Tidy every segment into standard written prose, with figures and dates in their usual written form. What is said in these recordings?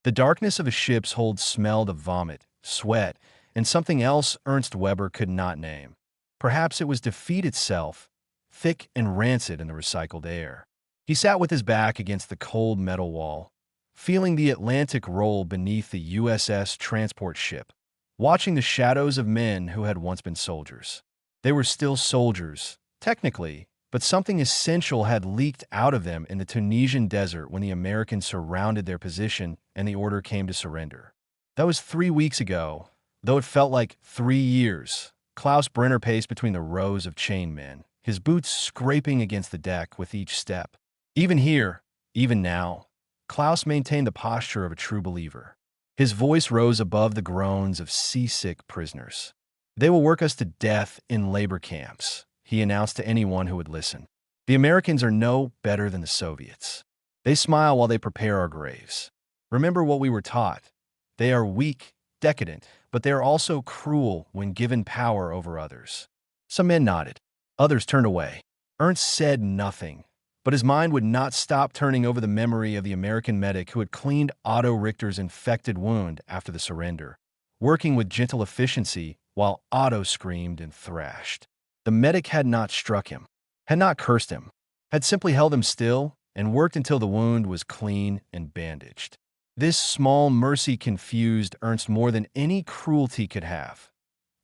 The darkness of a ship's hold smelled of vomit, sweat, and something else Ernst Weber could not name. Perhaps it was defeat itself, thick and rancid in the recycled air. He sat with his back against the cold metal wall, feeling the Atlantic roll beneath the USS transport ship, watching the shadows of men who had once been soldiers. They were still soldiers, technically, but something essential had leaked out of them in the Tunisian desert when the Americans surrounded their position and the order came to surrender. That was 3 weeks ago, though it felt like 3 years. Klaus Brenner paced between the rows of chained men, his boots scraping against the deck with each step. Even here, even now, Klaus maintained the posture of a true believer. His voice rose above the groans of seasick prisoners. "They will work us to death in labor camps," he announced to anyone who would listen. "The Americans are no better than the Soviets. They smile while they prepare our graves. Remember what we were taught. They are weak, decadent, but they are also cruel when given power over others." Some men nodded. Others turned away. Ernst said nothing, but his mind would not stop turning over the memory of the American medic who had cleaned Otto Richter's infected wound after the surrender, working with gentle efficiency while Otto screamed and thrashed. The medic had not struck him, had not cursed him, had simply held him still and worked until the wound was clean and bandaged. This small mercy confused Ernst more than any cruelty could have.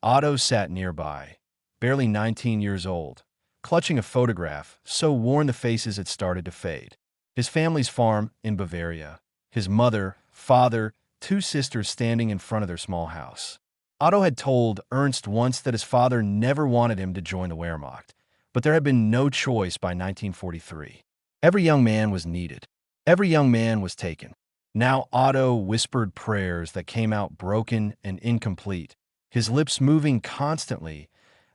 Otto sat nearby, barely 19 years old, clutching a photograph so worn the faces had started to fade. His family's farm in Bavaria, his mother, father, 2 sisters standing in front of their small house. Otto had told Ernst once that his father never wanted him to join the Wehrmacht, but there had been no choice by 1943. Every young man was needed. Every young man was taken. Now Otto whispered prayers that came out broken and incomplete, his lips moving constantly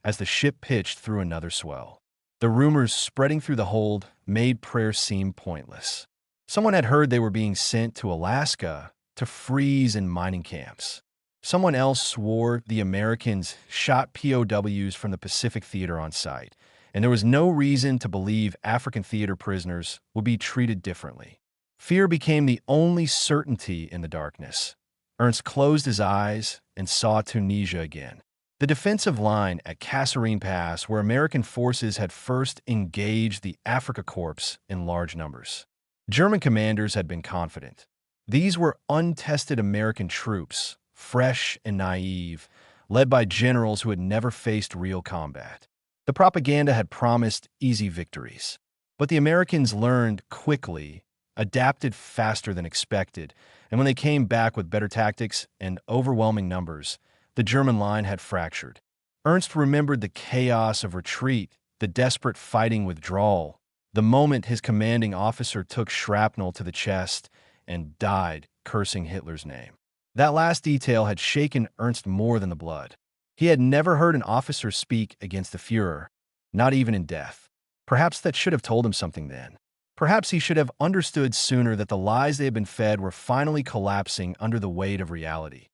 as the ship pitched through another swell. The rumors spreading through the hold made prayer seem pointless. Someone had heard they were being sent to Alaska to freeze in mining camps. Someone else swore the Americans shot POWs from the Pacific Theater on sight, and there was no reason to believe African theater prisoners would be treated differently. Fear became the only certainty in the darkness. Ernst closed his eyes and saw Tunisia again. The defensive line at Kasserine Pass, where American forces had first engaged the Afrika Korps in large numbers. German commanders had been confident. These were untested American troops, fresh and naive, led by generals who had never faced real combat. The propaganda had promised easy victories. But the Americans learned quickly, adapted faster than expected, and when they came back with better tactics and overwhelming numbers, the German line had fractured. Ernst remembered the chaos of retreat, the desperate fighting withdrawal, the moment his commanding officer took shrapnel to the chest and died, cursing Hitler's name. That last detail had shaken Ernst more than the blood. He had never heard an officer speak against the Führer, not even in death. Perhaps that should have told him something then. Perhaps he should have understood sooner that the lies they had been fed were finally collapsing under the weight of reality.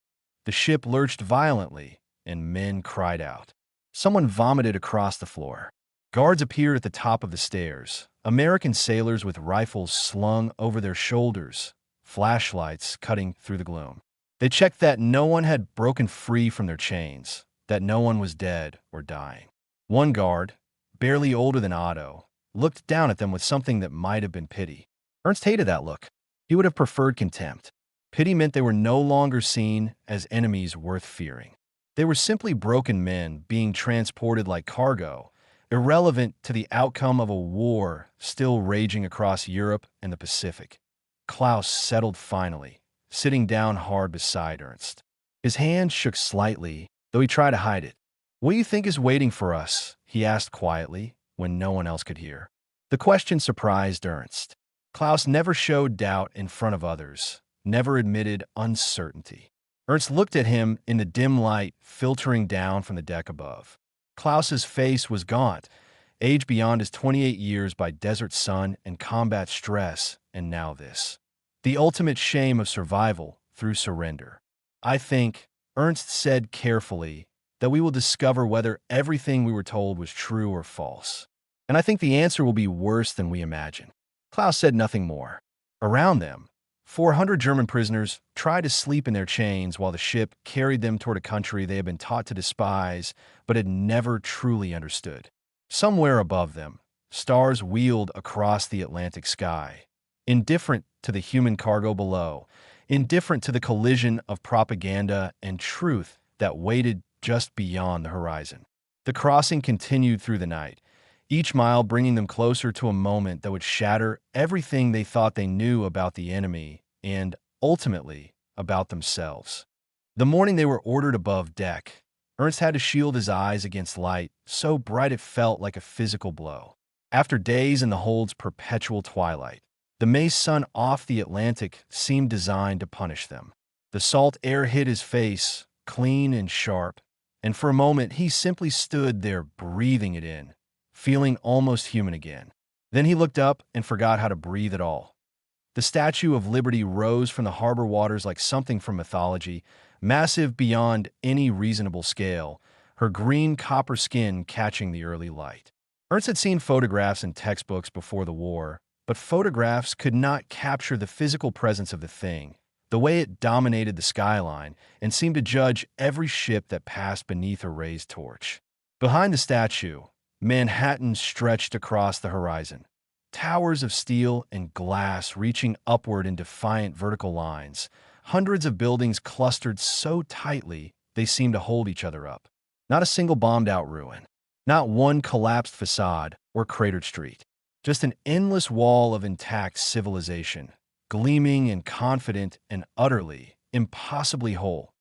The ship lurched violently, and men cried out. Someone vomited across the floor. Guards appeared at the top of the stairs, American sailors with rifles slung over their shoulders, flashlights cutting through the gloom. They checked that no one had broken free from their chains, that no one was dead or dying. One guard, barely older than Otto, looked down at them with something that might have been pity. Ernst hated that look. He would have preferred contempt. Pity meant they were no longer seen as enemies worth fearing. They were simply broken men being transported like cargo, irrelevant to the outcome of a war still raging across Europe and the Pacific. Klaus settled finally, sitting down hard beside Ernst. His hand shook slightly, though he tried to hide it. "What do you think is waiting for us?" he asked quietly, when no one else could hear. The question surprised Ernst. Klaus never showed doubt in front of others, never admitted uncertainty. Ernst looked at him in the dim light filtering down from the deck above. Klaus's face was gaunt, aged beyond his 28 years by desert sun and combat stress, and now this. The ultimate shame of survival through surrender. "I think," Ernst said carefully, "that we will discover whether everything we were told was true or false. And I think the answer will be worse than we imagine." Klaus said nothing more. Around them, 400 German prisoners tried to sleep in their chains while the ship carried them toward a country they had been taught to despise but had never truly understood. Somewhere above them, stars wheeled across the Atlantic sky, indifferent to the human cargo below, indifferent to the collision of propaganda and truth that waited just beyond the horizon. The crossing continued through the night, each mile bringing them closer to a moment that would shatter everything they thought they knew about the enemy and, ultimately, about themselves. The morning they were ordered above deck, Ernst had to shield his eyes against light so bright it felt like a physical blow. After days in the hold's perpetual twilight, the May sun off the Atlantic seemed designed to punish them. The salt air hit his face, clean and sharp, and for a moment he simply stood there breathing it in, feeling almost human again. Then he looked up and forgot how to breathe at all. The Statue of Liberty rose from the harbor waters like something from mythology, massive beyond any reasonable scale, her green copper skin catching the early light. Ernst had seen photographs in textbooks before the war, but photographs could not capture the physical presence of the thing, the way it dominated the skyline and seemed to judge every ship that passed beneath a raised torch. Behind the statue, Manhattan stretched across the horizon, towers of steel and glass reaching upward in defiant vertical lines, hundreds of buildings clustered so tightly they seemed to hold each other up. Not a single bombed-out ruin, not one collapsed facade or cratered street, just an endless wall of intact civilization, gleaming and confident and utterly, impossibly whole.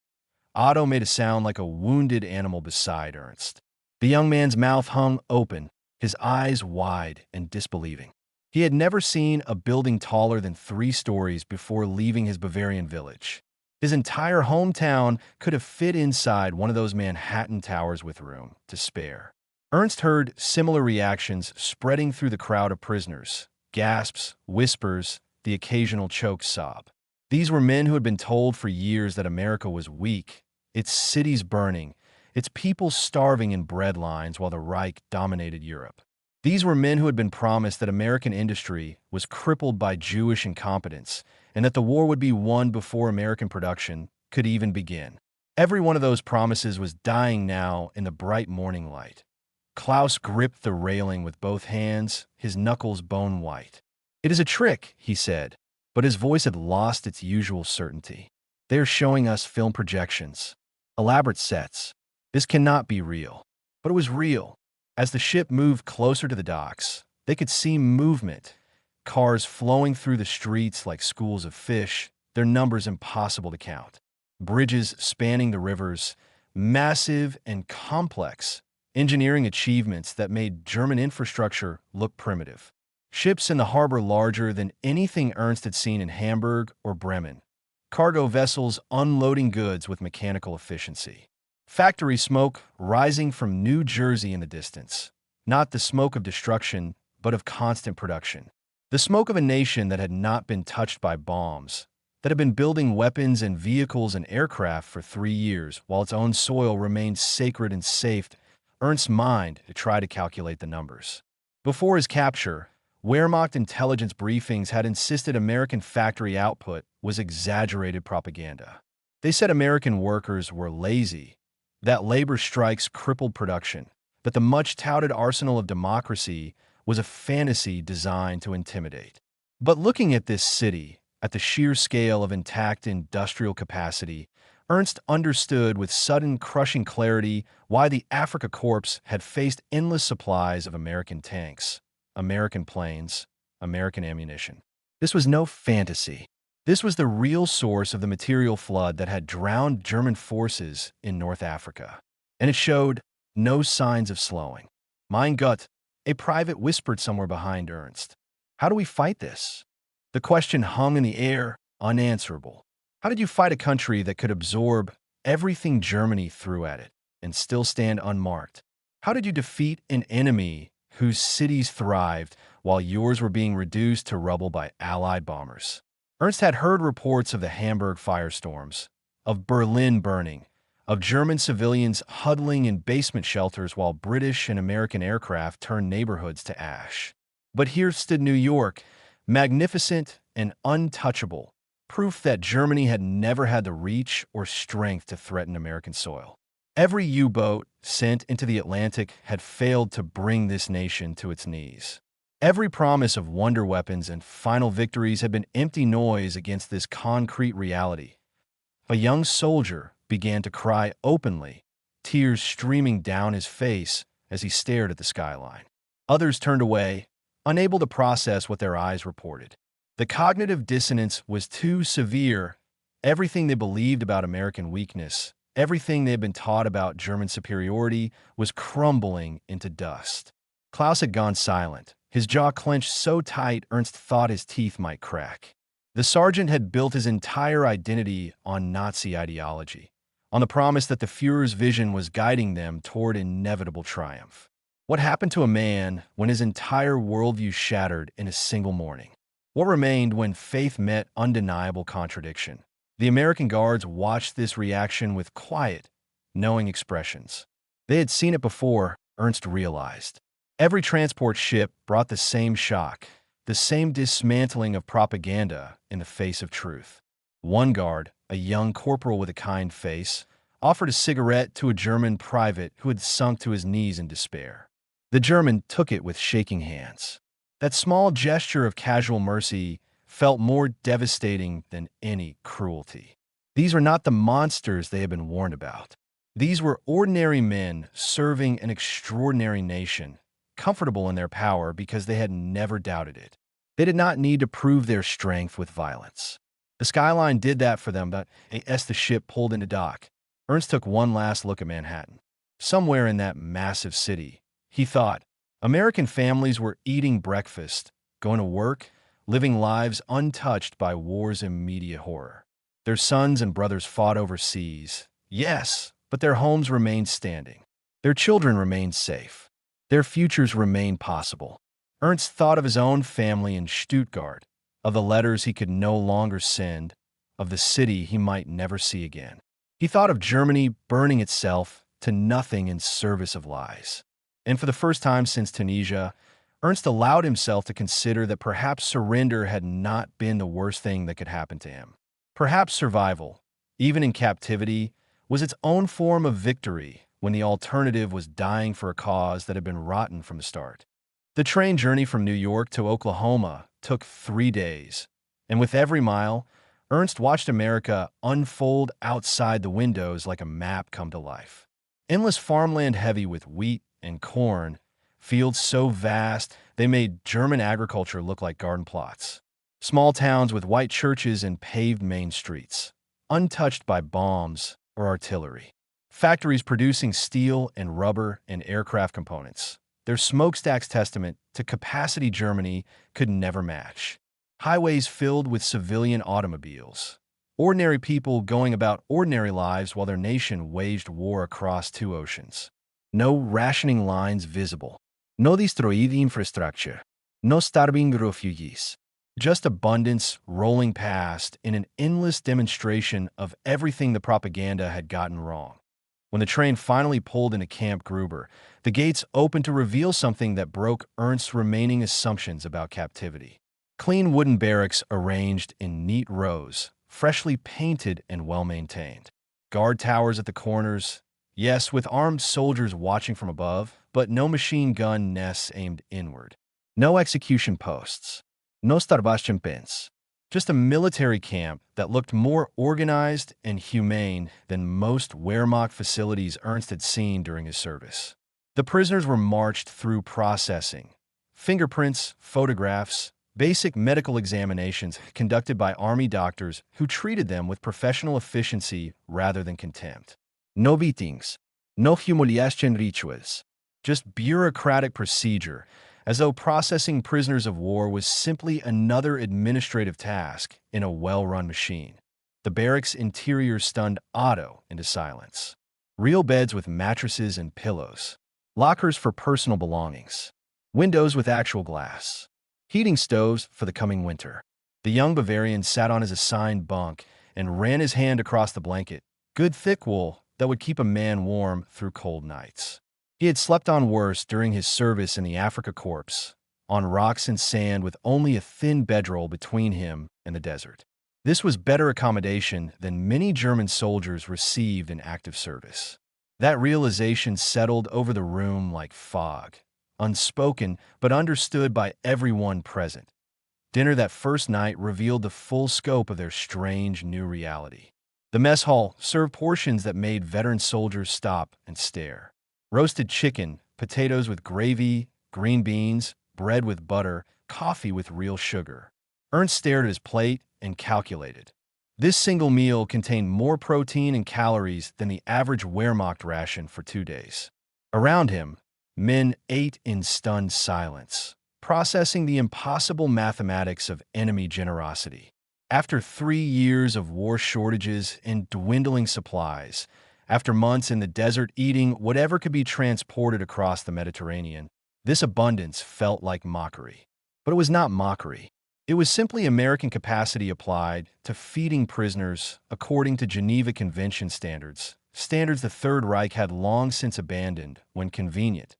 Otto made a sound like a wounded animal beside Ernst. The young man's mouth hung open, his eyes wide and disbelieving. He had never seen a building taller than 3 stories before leaving his Bavarian village. His entire hometown could have fit inside one of those Manhattan towers with room to spare. Ernst heard similar reactions spreading through the crowd of prisoners, gasps, whispers, the occasional choked sob. These were men who had been told for years that America was weak, its cities burning, its people starving in bread lines while the Reich dominated Europe. These were men who had been promised that American industry was crippled by Jewish incompetence and that the war would be won before American production could even begin. Every one of those promises was dying now in the bright morning light. Klaus gripped the railing with both hands, his knuckles bone white. "It is a trick," he said, but his voice had lost its usual certainty. "They are showing us film projections, elaborate sets. This cannot be real." But it was real. As the ship moved closer to the docks, they could see movement, cars flowing through the streets like schools of fish, their numbers impossible to count. Bridges spanning the rivers, massive and complex, engineering achievements that made German infrastructure look primitive. Ships in the harbor larger than anything Ernst had seen in Hamburg or Bremen. Cargo vessels unloading goods with mechanical efficiency. Factory smoke rising from New Jersey in the distance. Not the smoke of destruction, but of constant production. The smoke of a nation that had not been touched by bombs, that had been building weapons and vehicles and aircraft for 3 years while its own soil remained sacred and safe. Ernst's mind to try to calculate the numbers. Before his capture, Wehrmacht intelligence briefings had insisted American factory output was exaggerated propaganda. They said American workers were lazy, that labor strikes crippled production, that the much-touted arsenal of democracy was a fantasy designed to intimidate. But looking at this city, at the sheer scale of intact industrial capacity, Ernst understood with sudden crushing clarity why the Afrika Korps had faced endless supplies of American tanks, American planes, American ammunition. This was no fantasy. This was the real source of the material flood that had drowned German forces in North Africa. And it showed no signs of slowing. "Mein Gott," a private whispered somewhere behind Ernst. "How do we fight this?" The question hung in the air, unanswerable. How did you fight a country that could absorb everything Germany threw at it and still stand unmarked? How did you defeat an enemy whose cities thrived while yours were being reduced to rubble by Allied bombers? Ernst had heard reports of the Hamburg firestorms, of Berlin burning, of German civilians huddling in basement shelters while British and American aircraft turned neighborhoods to ash. But here stood New York, magnificent and untouchable, proof that Germany had never had the reach or strength to threaten American soil. Every U-boat sent into the Atlantic had failed to bring this nation to its knees. Every promise of wonder weapons and final victories had been empty noise against this concrete reality. A young soldier began to cry openly, tears streaming down his face as he stared at the skyline. Others turned away, unable to process what their eyes reported. The cognitive dissonance was too severe. Everything they believed about American weakness, everything they had been taught about German superiority, was crumbling into dust. Klaus had gone silent, his jaw clenched so tight Ernst thought his teeth might crack. The sergeant had built his entire identity on Nazi ideology, on the promise that the Führer's vision was guiding them toward inevitable triumph. What happened to a man when his entire worldview shattered in a single morning? What remained when faith met undeniable contradiction? The American guards watched this reaction with quiet, knowing expressions. They had seen it before, Ernst realized. Every transport ship brought the same shock, the same dismantling of propaganda in the face of truth. One guard, a young corporal with a kind face, offered a cigarette to a German private who had sunk to his knees in despair. The German took it with shaking hands. That small gesture of casual mercy felt more devastating than any cruelty. These were not the monsters they had been warned about. These were ordinary men serving an extraordinary nation, comfortable in their power because they had never doubted it. They did not need to prove their strength with violence. The skyline did that for them, but as the ship pulled into dock, Ernst took one last look at Manhattan. Somewhere in that massive city, he thought, American families were eating breakfast, going to work, living lives untouched by war's immediate horror. Their sons and brothers fought overseas, yes, but their homes remained standing. Their children remained safe. Their futures remained possible. Ernst thought of his own family in Stuttgart, of the letters he could no longer send, of the city he might never see again. He thought of Germany burning itself to nothing in service of lies. And for the first time since Tunisia, Ernst allowed himself to consider that perhaps surrender had not been the worst thing that could happen to him. Perhaps survival, even in captivity, was its own form of victory when the alternative was dying for a cause that had been rotten from the start. The train journey from New York to Oklahoma took 3 days, and with every mile, Ernst watched America unfold outside the windows like a map come to life. Endless farmland heavy with wheat and corn, fields so vast they made German agriculture look like garden plots. Small towns with white churches and paved main streets, untouched by bombs or artillery. Factories producing steel and rubber and aircraft components. Their smokestacks testament to capacity Germany could never match. Highways filled with civilian automobiles. Ordinary people going about ordinary lives while their nation waged war across 2 oceans. No rationing lines visible. No destroyed infrastructure. No starving refugees. Just abundance rolling past in an endless demonstration of everything the propaganda had gotten wrong. When the train finally pulled into Camp Gruber, the gates opened to reveal something that broke Ernst's remaining assumptions about captivity. Clean wooden barracks arranged in neat rows, freshly painted and well-maintained. Guard towers at the corners, yes, with armed soldiers watching from above, but no machine gun nests aimed inward. No execution posts. No starvation pens. Just a military camp that looked more organized and humane than most Wehrmacht facilities Ernst had seen during his service. The prisoners were marched through processing. Fingerprints, photographs, basic medical examinations conducted by army doctors who treated them with professional efficiency rather than contempt. No beatings, no humiliation rituals, just bureaucratic procedure, as though processing prisoners of war was simply another administrative task in a well-run machine. The barracks interior stunned Otto into silence. Real beds with mattresses and pillows. Lockers for personal belongings. Windows with actual glass. Heating stoves for the coming winter. The young Bavarian sat on his assigned bunk and ran his hand across the blanket. Good thick wool that would keep a man warm through cold nights. He had slept on worse during his service in the Afrika Korps, on rocks and sand with only a thin bedroll between him and the desert. This was better accommodation than many German soldiers received in active service. That realization settled over the room like fog, unspoken but understood by everyone present. Dinner that first night revealed the full scope of their strange new reality. The mess hall served portions that made veteran soldiers stop and stare. Roasted chicken, potatoes with gravy, green beans, bread with butter, coffee with real sugar. Ernst stared at his plate and calculated. This single meal contained more protein and calories than the average Wehrmacht ration for 2 days. Around him, men ate in stunned silence, processing the impossible mathematics of enemy generosity. After 3 years of war shortages and dwindling supplies, after months in the desert eating whatever could be transported across the Mediterranean, this abundance felt like mockery. But it was not mockery. It was simply American capacity applied to feeding prisoners according to Geneva Convention standards, standards the Third Reich had long since abandoned when convenient.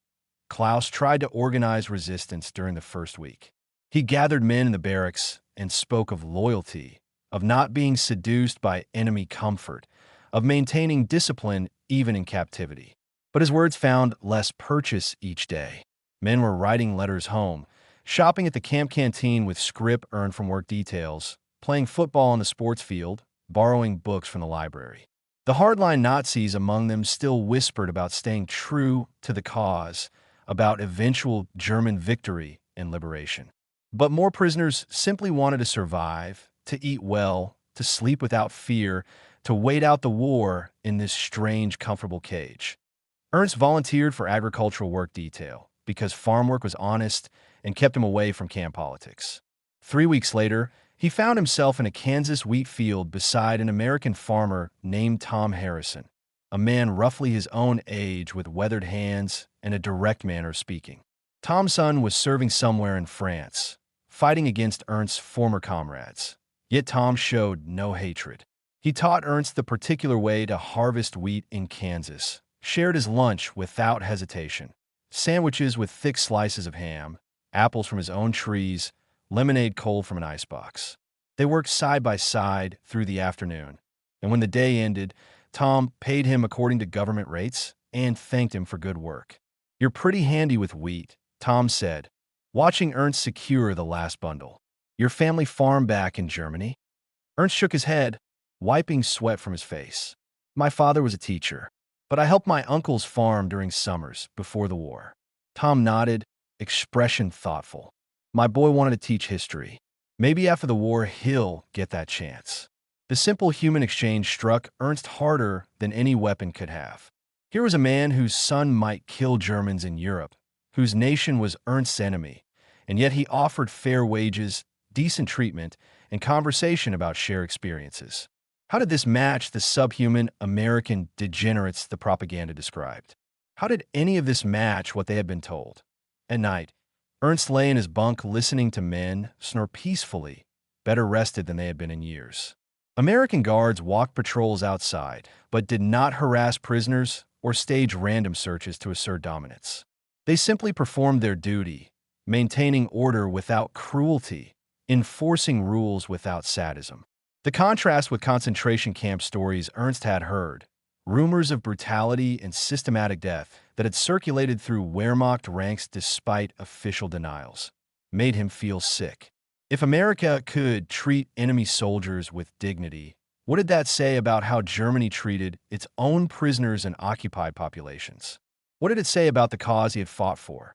Klaus tried to organize resistance during the first week. He gathered men in the barracks and spoke of loyalty, of not being seduced by enemy comfort, of maintaining discipline even in captivity. But his words found less purchase each day. Men were writing letters home, shopping at the camp canteen with scrip earned from work details, playing football on the sports field, borrowing books from the library. The hardline Nazis among them still whispered about staying true to the cause, about eventual German victory and liberation. But more prisoners simply wanted to survive, to eat well, to sleep without fear, to wait out the war in this strange, comfortable cage. Ernst volunteered for agricultural work detail because farm work was honest and kept him away from camp politics. 3 weeks later, he found himself in a Kansas wheat field beside an American farmer named Tom Harrison, a man roughly his own age with weathered hands and a direct manner of speaking. Tom's son was serving somewhere in France, fighting against Ernst's former comrades. Yet Tom showed no hatred. He taught Ernst the particular way to harvest wheat in Kansas, shared his lunch without hesitation. Sandwiches with thick slices of ham, apples from his own trees, lemonade cold from an icebox. They worked side by side through the afternoon, and when the day ended, Tom paid him according to government rates and thanked him for good work. "You're pretty handy with wheat," Tom said, watching Ernst secure the last bundle. "Your family farm back in Germany?" Ernst shook his head, wiping sweat from his face. "My father was a teacher, but I helped my uncle's farm during summers before the war." Tom nodded, expression thoughtful. "My boy wanted to teach history. Maybe after the war he'll get that chance." The simple human exchange struck Ernst harder than any weapon could have. Here was a man whose son might kill Germans in Europe, whose nation was Ernst's enemy, and yet he offered fair wages, decent treatment, and conversation about shared experiences. How did this match the subhuman American degenerates the propaganda described? How did any of this match what they had been told? At night, Ernst lay in his bunk listening to men snore peacefully, better rested than they had been in years. American guards walked patrols outside, but did not harass prisoners or stage random searches to assert dominance. They simply performed their duty, maintaining order without cruelty, enforcing rules without sadism. The contrast with concentration camp stories Ernst had heard, rumors of brutality and systematic death that had circulated through Wehrmacht ranks despite official denials, made him feel sick. If America could treat enemy soldiers with dignity, what did that say about how Germany treated its own prisoners and occupied populations? What did it say about the cause he had fought for?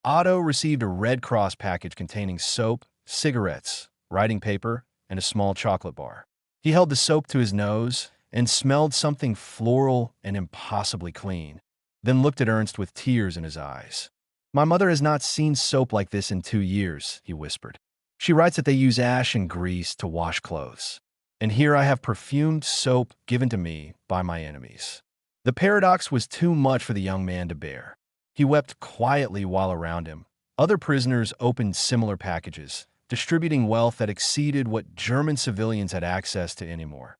Otto received a Red Cross package containing soap, cigarettes, writing paper, and a small chocolate bar. He held the soap to his nose and smelled something floral and impossibly clean, then looked at Ernst with tears in his eyes. "My mother has not seen soap like this in 2 years," he whispered. "She writes that they use ash and grease to wash clothes. And here I have perfumed soap given to me by my enemies." The paradox was too much for the young man to bear. He wept quietly while around him. Other prisoners opened similar packages, distributing wealth that exceeded what German civilians had access to anymore.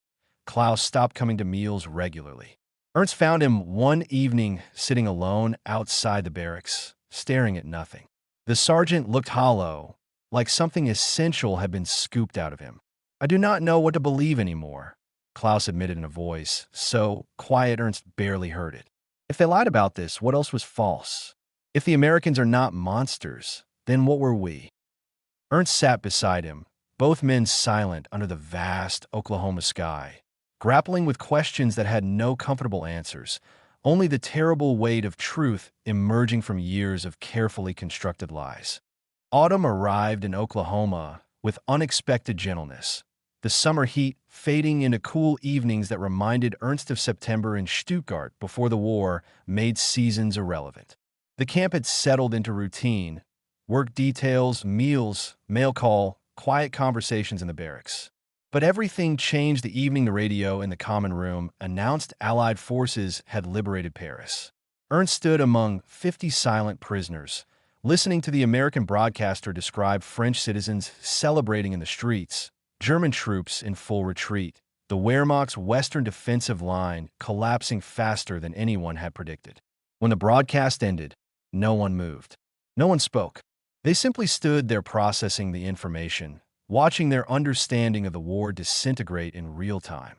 Klaus stopped coming to meals regularly. Ernst found him one evening sitting alone outside the barracks, staring at nothing. The sergeant looked hollow, like something essential had been scooped out of him. I do not know what to believe anymore, Klaus admitted in a voice so quiet Ernst barely heard it. If they lied about this, what else was false? If the Americans are not monsters, then what were we? Ernst sat beside him, both men silent under the vast Oklahoma sky, grappling with questions that had no comfortable answers, only the terrible weight of truth emerging from years of carefully constructed lies. Autumn arrived in Oklahoma with unexpected gentleness, the summer heat fading into cool evenings that reminded Ernst of September in Stuttgart before the war made seasons irrelevant. The camp had settled into routine, work details, meals, mail call, quiet conversations in the barracks. But everything changed the evening the radio in the common room announced Allied forces had liberated Paris. Ernst stood among 50 silent prisoners, listening to the American broadcaster describe French citizens celebrating in the streets, German troops in full retreat, the Wehrmacht's western defensive line collapsing faster than anyone had predicted. When the broadcast ended, no one moved. No one spoke. They simply stood there processing the information, watching their understanding of the war disintegrate in real time.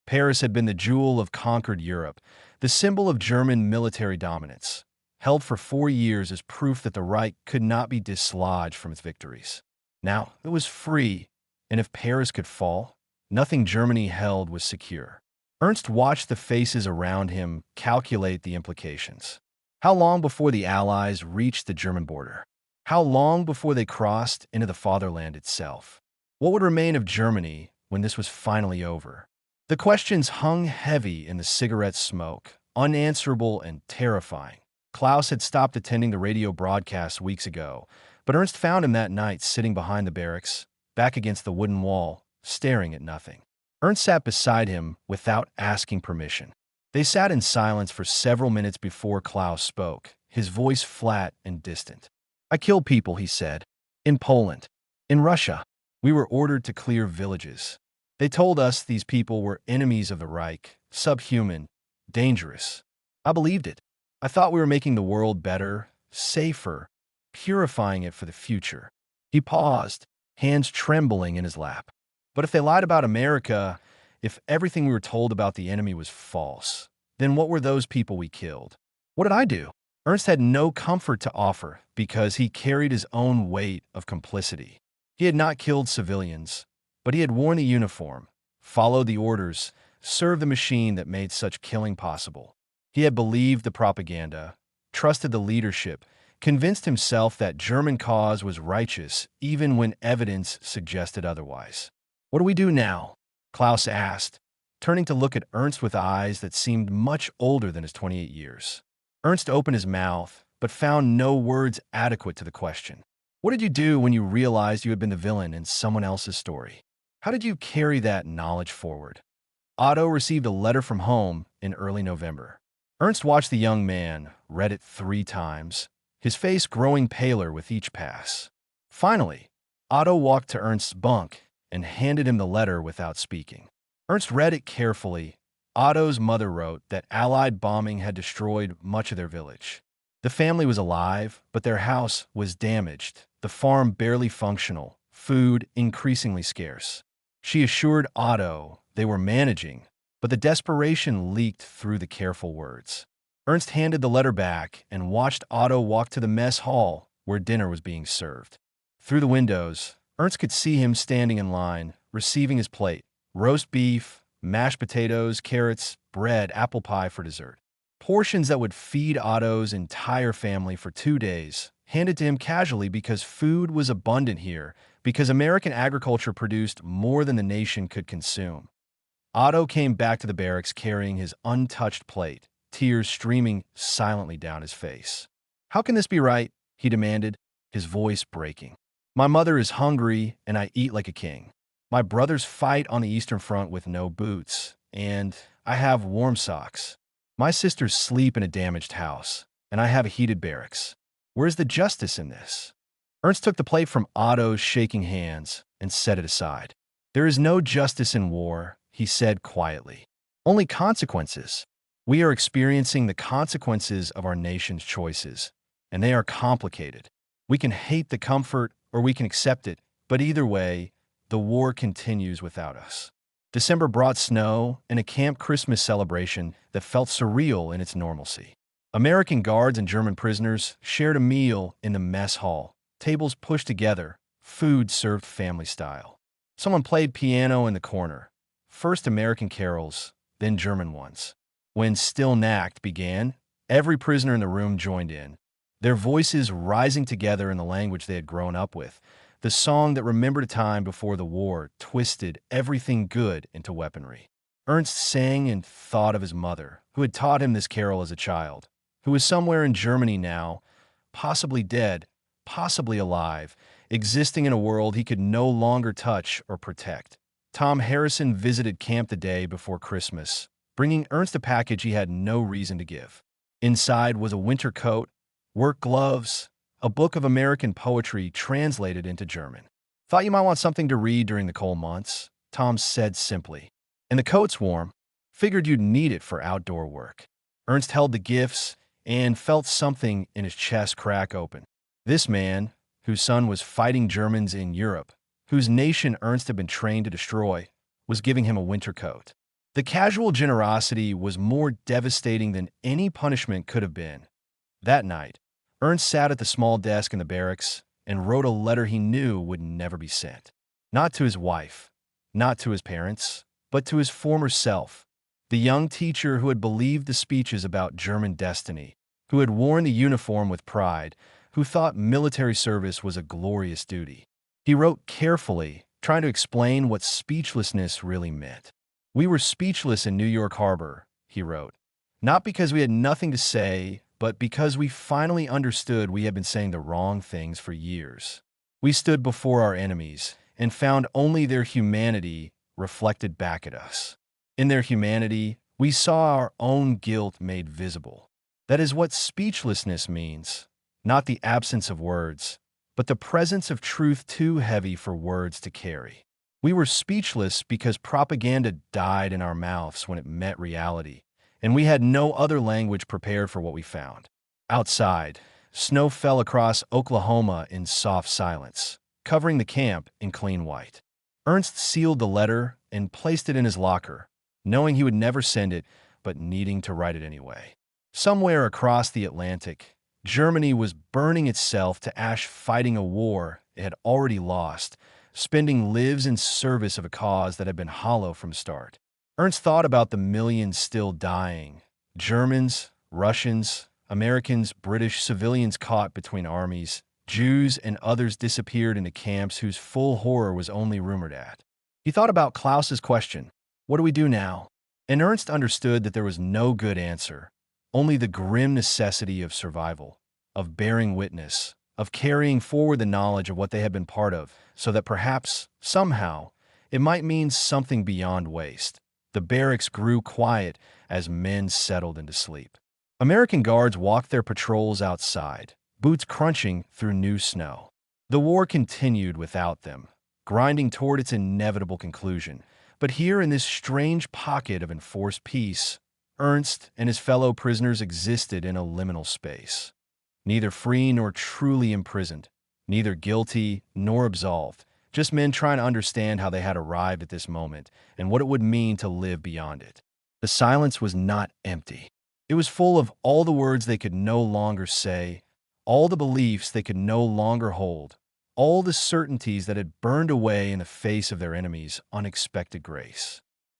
Paris had been the jewel of conquered Europe, the symbol of German military dominance, held for 4 years as proof that the Reich could not be dislodged from its victories. Now it was free, and if Paris could fall, nothing Germany held was secure. Ernst watched the faces around him calculate the implications. How long before the Allies reached the German border? How long before they crossed into the fatherland itself? What would remain of Germany when this was finally over? The questions hung heavy in the cigarette smoke, unanswerable and terrifying. Klaus had stopped attending the radio broadcasts weeks ago, but Ernst found him that night sitting behind the barracks, back against the wooden wall, staring at nothing. Ernst sat beside him without asking permission. They sat in silence for several minutes before Klaus spoke, his voice flat and distant. I killed people, he said. In Poland. In Russia. We were ordered to clear villages. They told us these people were enemies of the Reich, subhuman, dangerous. I believed it. I thought we were making the world better, safer, purifying it for the future. He paused, hands trembling in his lap. But if they lied about America, if everything we were told about the enemy was false, then what were those people we killed? What did I do? Ernst had no comfort to offer because he carried his own weight of complicity. He had not killed civilians, but he had worn the uniform, followed the orders, served the machine that made such killing possible. He had believed the propaganda, trusted the leadership, convinced himself that German cause was righteous even when evidence suggested otherwise. What do we do now? Klaus asked, turning to look at Ernst with eyes that seemed much older than his 28 years. Ernst opened his mouth, but found no words adequate to the question. What did you do when you realized you had been the villain in someone else's story? How did you carry that knowledge forward? Otto received a letter from home in early November. Ernst watched the young man, read it 3 times, his face growing paler with each pass. Finally, Otto walked to Ernst's bunk and handed him the letter without speaking. Ernst read it carefully. Otto's mother wrote that Allied bombing had destroyed much of their village. The family was alive, but their house was damaged, the farm barely functional, food increasingly scarce. She assured Otto they were managing, but the desperation leaked through the careful words. Ernst handed the letter back and watched Otto walk to the mess hall where dinner was being served. Through the windows, Ernst could see him standing in line, receiving his plate: roast beef, mashed potatoes, carrots, bread, apple pie for dessert. Portions that would feed Otto's entire family for 2 days, handed to him casually because food was abundant here, because American agriculture produced more than the nation could consume. Otto came back to the barracks carrying his untouched plate, tears streaming silently down his face. How can this be right? He demanded, his voice breaking. My mother is hungry and I eat like a king. My brothers fight on the Eastern Front with no boots, and I have warm socks. My sisters sleep in a damaged house, and I have a heated barracks. Where's the justice in this? Ernst took the plate from Otto's shaking hands and set it aside. There is no justice in war, he said quietly. Only consequences. We are experiencing the consequences of our nation's choices, and they are complicated. We can hate the comfort or we can accept it, but either way, the war continues without us. December brought snow and a camp Christmas celebration that felt surreal in its normalcy. American guards and German prisoners shared a meal in the mess hall, tables pushed together, food served family style. Someone played piano in the corner, first American carols, then German ones. When Still Nacht began, every prisoner in the room joined in, their voices rising together in the language they had grown up with. The song that remembered a time before the war twisted everything good into weaponry. Ernst sang and thought of his mother, who had taught him this carol as a child, who was somewhere in Germany now, possibly dead, possibly alive, existing in a world he could no longer touch or protect. Tom Harrison visited camp the day before Christmas, bringing Ernst a package he had no reason to give. Inside was a winter coat, work gloves, a book of American poetry translated into German. "Thought you might want something to read during the cold months," Tom said simply. "And the coat's warm. Figured you'd need it for outdoor work." Ernst held the gifts and felt something in his chest crack open. This man, whose son was fighting Germans in Europe, whose nation Ernst had been trained to destroy, was giving him a winter coat. The casual generosity was more devastating than any punishment could have been. That night, Ernst sat at the small desk in the barracks and wrote a letter he knew would never be sent. Not to his wife, not to his parents, but to his former self, the young teacher who had believed the speeches about German destiny, who had worn the uniform with pride, who thought military service was a glorious duty. He wrote carefully, trying to explain what speechlessness really meant. "We were speechless in New York Harbor," he wrote, "not because we had nothing to say, but because we finally understood we had been saying the wrong things for years. We stood before our enemies and found only their humanity reflected back at us. In their humanity, we saw our own guilt made visible. That is what speechlessness means, not the absence of words, but the presence of truth too heavy for words to carry. We were speechless because propaganda died in our mouths when it met reality, and we had no other language prepared for what we found." Outside, snow fell across Oklahoma in soft silence, covering the camp in clean white. Ernst sealed the letter and placed it in his locker, knowing he would never send it, but needing to write it anyway. Somewhere across the Atlantic, Germany was burning itself to ash fighting a war it had already lost, spending lives in service of a cause that had been hollow from start. Ernst thought about the millions still dying, Germans, Russians, Americans, British, civilians caught between armies, Jews and others disappeared into camps whose full horror was only rumored at. He thought about Klaus's question, "What do we do now?" And Ernst understood that there was no good answer, only the grim necessity of survival, of bearing witness, of carrying forward the knowledge of what they had been part of, so that perhaps, somehow, it might mean something beyond waste. The barracks grew quiet as men settled into sleep. American guards walked their patrols outside, boots crunching through new snow. The war continued without them, grinding toward its inevitable conclusion. But here in this strange pocket of enforced peace, Ernst and his fellow prisoners existed in a liminal space. Neither free nor truly imprisoned, neither guilty nor absolved, just men trying to understand how they had arrived at this moment and what it would mean to live beyond it. The silence was not empty. It was full of all the words they could no longer say, all the beliefs they could no longer hold, all the certainties that had burned away in the face of their enemies' unexpected grace.